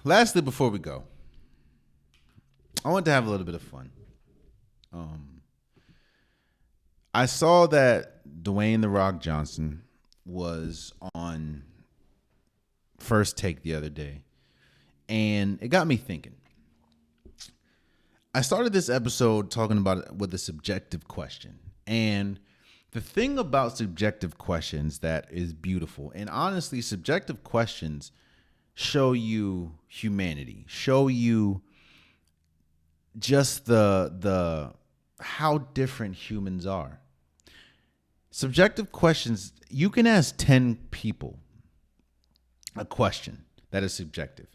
lastly, before we go, I want to have a little bit of fun. I saw that Dwayne The Rock Johnson was on First Take the other day, and it got me thinking. I started this episode talking about it with a subjective question, and the thing about subjective questions that is beautiful, and honestly, subjective questions show you humanity, show you just the how different humans are. Subjective questions, you can ask 10 people a question that is subjective,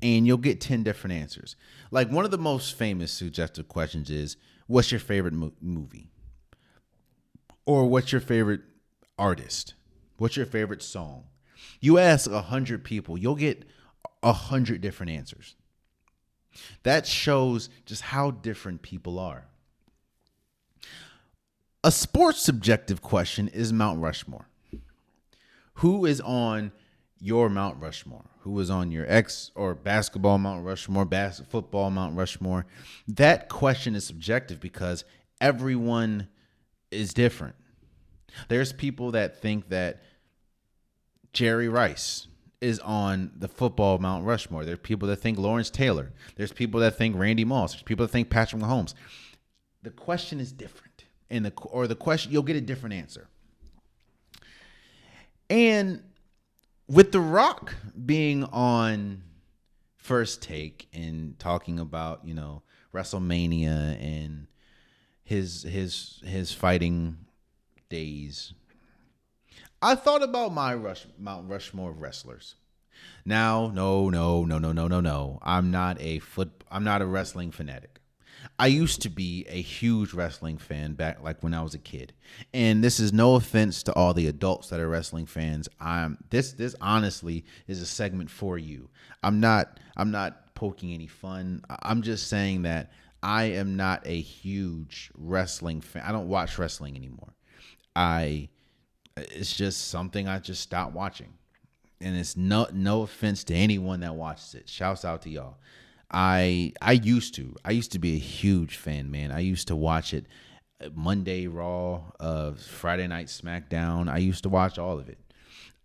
and you'll get 10 different answers. Like, one of the most famous subjective questions is, what's your favorite movie? Or what's your favorite artist? What's your favorite song? You ask 100 people, you'll get 100 different answers. That shows just how different people are. A sports subjective question is Mount Rushmore. Who is on your Mount Rushmore? Who is on your or basketball Mount Rushmore, football Mount Rushmore? That question is subjective because everyone is different. There's people that think that Jerry Rice is on the football Mount Rushmore. There's people that think Lawrence Taylor. There's people that think Randy Moss. There's people that think Patrick Mahomes. The question is different. The question, you'll get a different answer. And with The Rock being on First Take and talking about, WrestleMania and his fighting days, I thought about my Mount Rushmore of wrestlers. Now, no. I'm not a wrestling fanatic. I used to be a huge wrestling fan back like when I was a kid. And this is no offense to all the adults that are wrestling fans. This honestly is a segment for you. I'm not poking any fun. I'm just saying that I am not a huge wrestling fan. I don't watch wrestling anymore. It's just something I just stopped watching. And it's no offense to anyone that watches it. Shouts out to y'all. I used to be a huge fan, man. I used to watch it Monday Raw, Friday Night SmackDown. I used to watch all of it.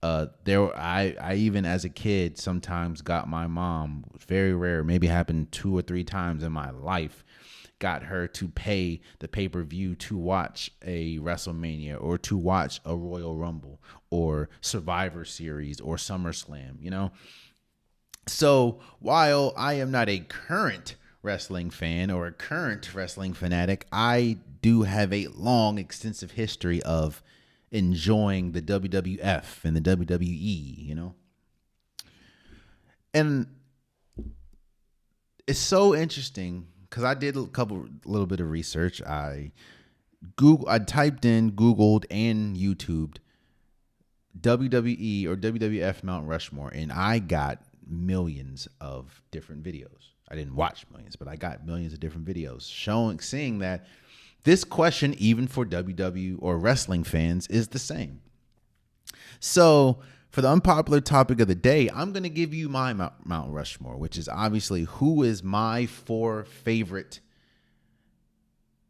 I even as a kid sometimes got my mom, very rare, maybe happened 2 or 3 times in my life, got her to pay the pay-per-view to watch a WrestleMania or to watch a Royal Rumble or Survivor Series or SummerSlam, So while I am not a current wrestling fan or a current wrestling fanatic, I do have a long, extensive history of enjoying the WWF and the WWE, And it's so interesting because I did little bit of research. I Googled and YouTubed WWE or WWF Mount Rushmore, and I got millions of different videos. I didn't watch millions, but I got millions of different videos seeing that this question, even for WW or wrestling fans, is the same. So for the unpopular topic of the day, I'm going to give you my Mount Rushmore, which is obviously who is my 4 favorite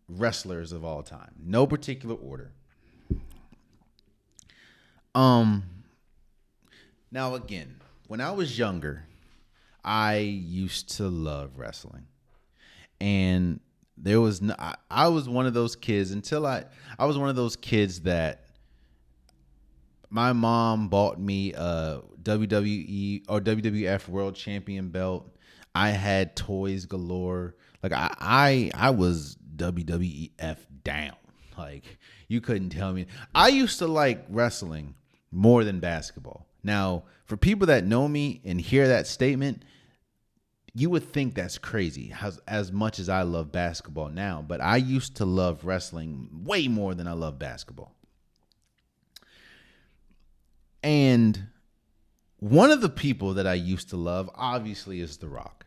wrestlers of all time. No particular order. Now again, when I was younger, I used to love wrestling. And I was one of those kids I was one of those kids that my mom bought me a WWE or WWF World Champion belt. I had toys galore. Like I was WWF down. Like, you couldn't tell me. I used to like wrestling more than basketball. Now, for people that know me and hear that statement, you would think that's crazy as much as I love basketball now. But I used to love wrestling way more than I love basketball. And one of the people that I used to love, obviously, is The Rock,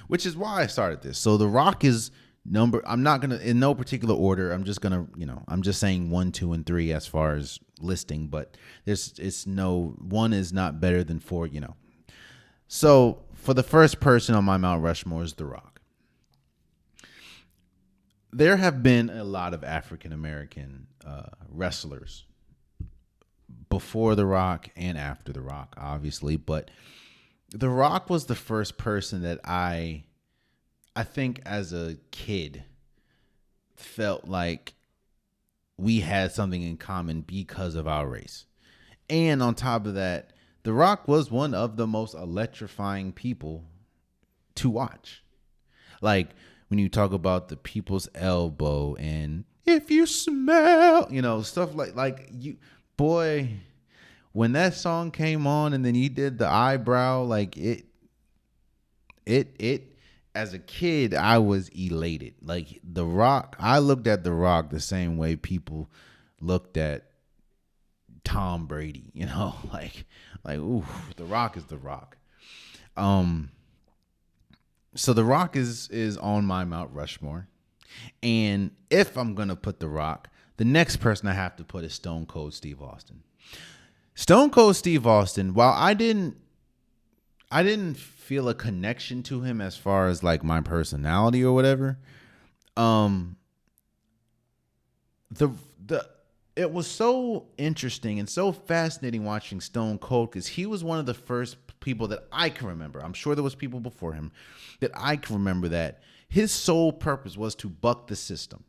which is why I started this. So The Rock is I'm not going to, in no particular order, I'm just going to, I'm just saying 1, 2, and 3 as far as listing, but one is not better than 4, So for the first person on my Mount Rushmore is The Rock. There have been a lot of African American wrestlers before The Rock and after The Rock, obviously, but The Rock was the first person that I think as a kid felt like we had something in common because of our race. And on top of that, The Rock was one of the most electrifying people to watch. Like when you talk about the people's elbow and if you smell, stuff like you, boy, when that song came on and then he did the eyebrow, like it as a kid, I was elated. Like The Rock, I looked at The Rock the same way people looked at Tom Brady, like ooh, The Rock is The Rock. So The Rock is on my Mount Rushmore. And if I'm gonna put The Rock, the next person I have to put is Stone Cold Steve Austin. Stone Cold Steve Austin, while I didn't feel a connection to him as far as like my personality or whatever, it was so interesting and so fascinating watching Stone Cold because he was one of the first people that I can remember. I'm sure there was people before him that I can remember that his sole purpose was to buck the system.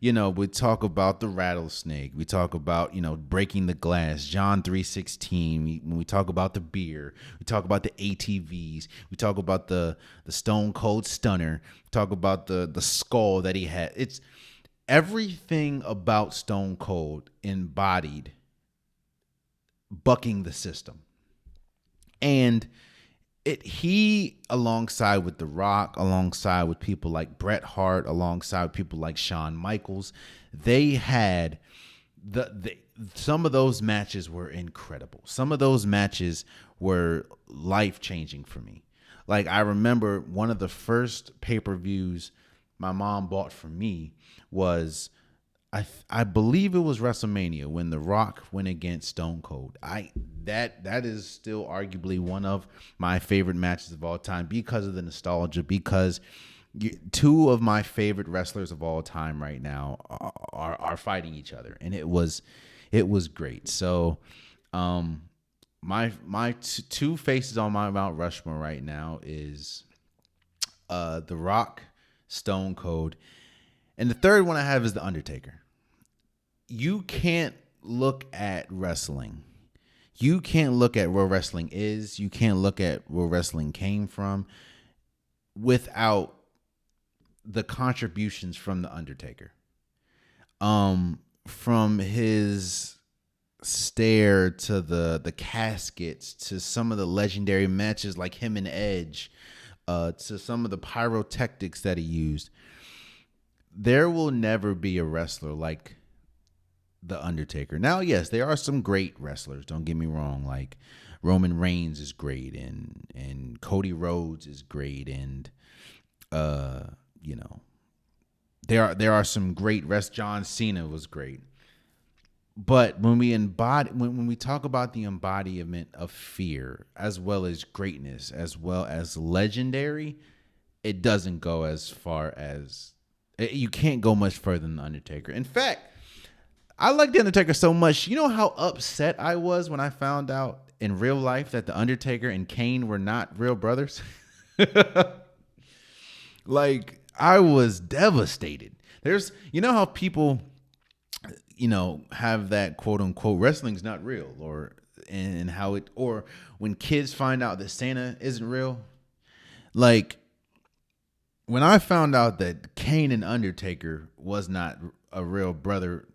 We talk about the rattlesnake. We talk about, breaking the glass, John 3:16. When we talk about the beer, we talk about the ATVs. We talk about the Stone Cold Stunner. We talk about the skull that he had. It's everything about Stone Cold embodied bucking the system. And he, alongside with The Rock, alongside with people like Bret Hart, alongside people like Shawn Michaels, they had some of those matches were incredible. Some of those matches were life-changing for me. Like I remember one of the first pay-per-views my mom bought for me was I believe it was WrestleMania when The Rock went against Stone Cold. That is still arguably one of my favorite matches of all time because of the nostalgia. Because two of my favorite wrestlers of all time right now are fighting each other, and it was great. So, my two faces on my Mount Rushmore right now is The Rock, Stone Cold, and the third one I have is The Undertaker. You can't look at wrestling. You can't look at where wrestling is. You can't look at where wrestling came from without the contributions from The Undertaker. From his stare to the caskets to some of the legendary matches like him and Edge, to some of the pyrotechnics that he used. There will never be a wrestler like The Undertaker. Now, yes, there are some great wrestlers. Don't get me wrong. Like Roman Reigns is great, and Cody Rhodes is great, and there are some great John Cena was great. But when we talk about the embodiment of fear, as well as greatness, as well as legendary, it doesn't go as far as you can't go much further than The Undertaker. In fact, I like The Undertaker so much. You know how upset I was when I found out in real life that The Undertaker and Kane were not real brothers? Like, I was devastated. How people, have that quote unquote wrestling's not real, or when kids find out that Santa isn't real. Like, when I found out that Kane and Undertaker was not a real brother,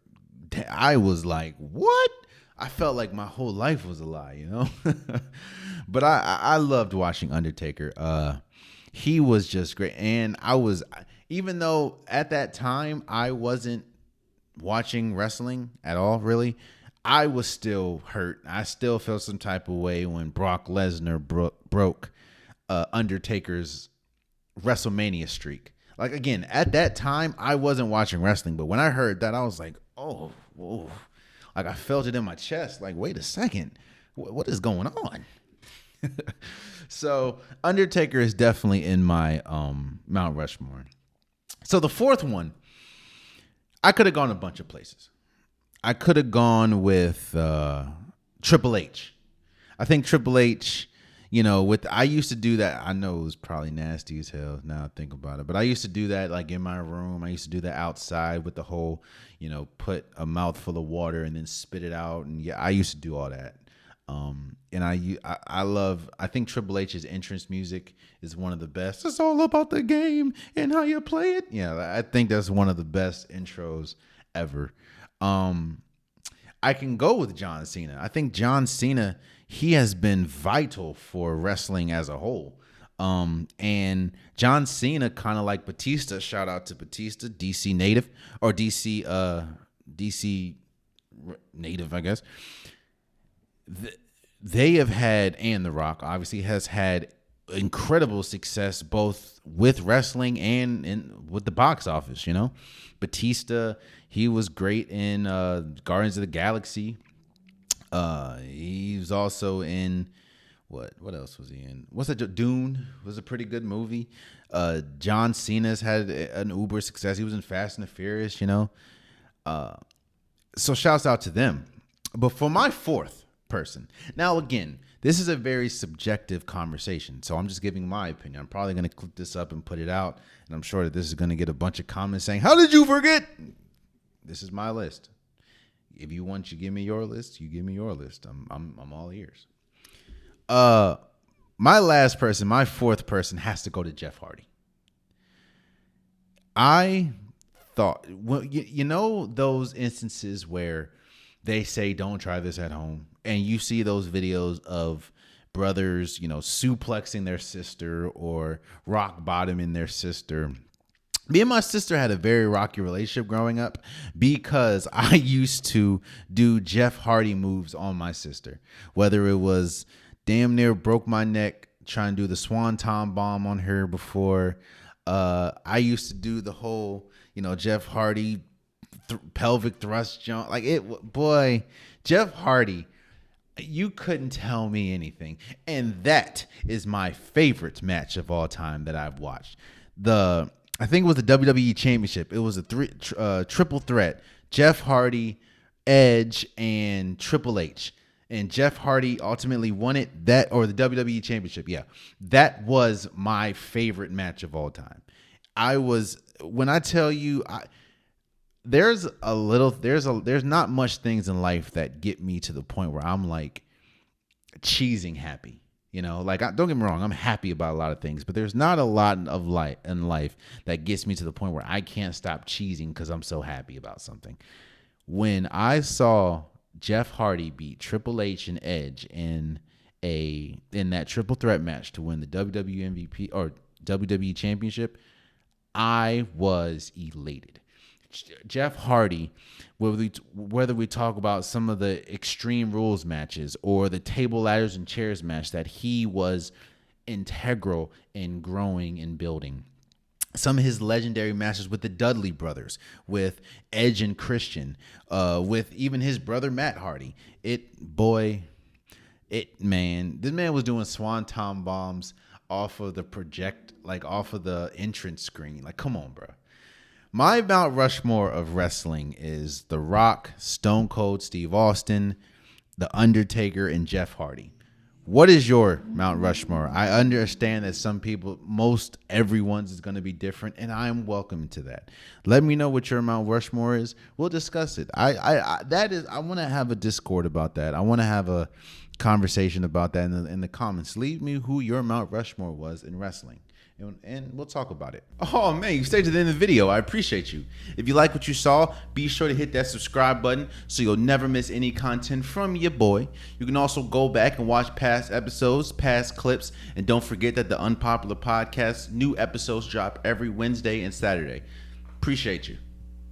I was like, what? I felt like my whole life was a lie, But I loved watching Undertaker. He was just great. And even though at that time I wasn't watching wrestling at all, really, I was still hurt. I still felt some type of way when Brock Lesnar broke Undertaker's WrestleMania streak. Like, again, at that time, I wasn't watching wrestling, but when I heard that, I was like, oh, whoa. Like, I felt it in my chest. Like, wait a second, what is going on? So Undertaker is definitely in my Mount Rushmore. So the fourth one, I could have gone a bunch of places. I could have gone with Triple H. I think Triple H, with I used to do that. I know it was probably nasty as hell now I think about it, but I used to do that like in my room. I used to do that outside with the whole, put a mouthful of water and then spit it out. And yeah, I used to do all that. And I think Triple H's entrance music is one of the best. It's all about the game and how you play it. Yeah, I think that's one of the best intros ever. I can go with John Cena. I think John Cena, he has been vital for wrestling as a whole. And John Cena, kind of like Batista, shout out to Batista, DC native, or DC native, I guess. They have had, and The Rock obviously has had incredible success both with wrestling and with the box office. Batista, he was great in Guardians of the Galaxy. He was also in what else was he in? What's that? Dune was a pretty good movie. John Cena's had an uber success. He was in Fast and the Furious. So shouts out to them. But for my fourth person, now again, this is a very subjective conversation, so I'm just giving my opinion. I'm probably going to clip this up and put it out, and I'm sure that this is going to get a bunch of comments saying, "How did you forget?" This is my list. If you want, you give me your list. You give me your list. I'm all ears. My last person, my fourth person, has to go to Jeff Hardy. I thought, well, those instances where they say don't try this at home, and you see those videos of brothers, suplexing their sister or rock bottoming their sister. Me and my sister had a very rocky relationship growing up because I used to do Jeff Hardy moves on my sister, whether it was damn near broke my neck trying to do the Swanton bomb on her before. I used to do the whole, Jeff Hardy pelvic thrust jump. Boy, Jeff Hardy, you couldn't tell me anything. And that is my favorite match of all time that I've watched. I think it was the WWE Championship. It was a triple threat. Jeff Hardy, Edge, and Triple H. And Jeff Hardy ultimately won it, or the WWE Championship. Yeah, that was my favorite match of all time. When I tell you, there's not much things in life that get me to the point where I'm like cheesing happy. Don't get me wrong, I'm happy about a lot of things, but there's not a lot of life in life that gets me to the point where I can't stop cheesing because I'm so happy about something. When I saw Jeff Hardy beat Triple H and Edge in that triple threat match to win the WWE MVP or WWE Championship, I was elated. Jeff Hardy, whether we talk about some of the Extreme Rules matches or the table, ladders, and chairs match that he was integral in growing and building. Some of his legendary matches with the Dudley brothers, with Edge and Christian, with even his brother Matt Hardy. This man was doing swanton bombs off of the entrance screen. Come on, bro. My Mount Rushmore of wrestling is The Rock, Stone Cold Steve Austin, The Undertaker, and Jeff Hardy. What is your Mount Rushmore? I understand that most everyone's is going to be different, and I'm welcome to that. Let me know what your Mount Rushmore is. We'll discuss it. I want to have a Discord about that. I want to have a conversation about that in the comments. Leave me who your Mount Rushmore was in wrestling. And we'll talk about it. Oh, man, you stayed to the end of the video. I appreciate you. If you like what you saw, be sure to hit that subscribe button so you'll never miss any content from your boy. You can also go back and watch past episodes, past clips, and don't forget that the Unpopular Podcast, new episodes drop every Wednesday and Saturday. Appreciate you.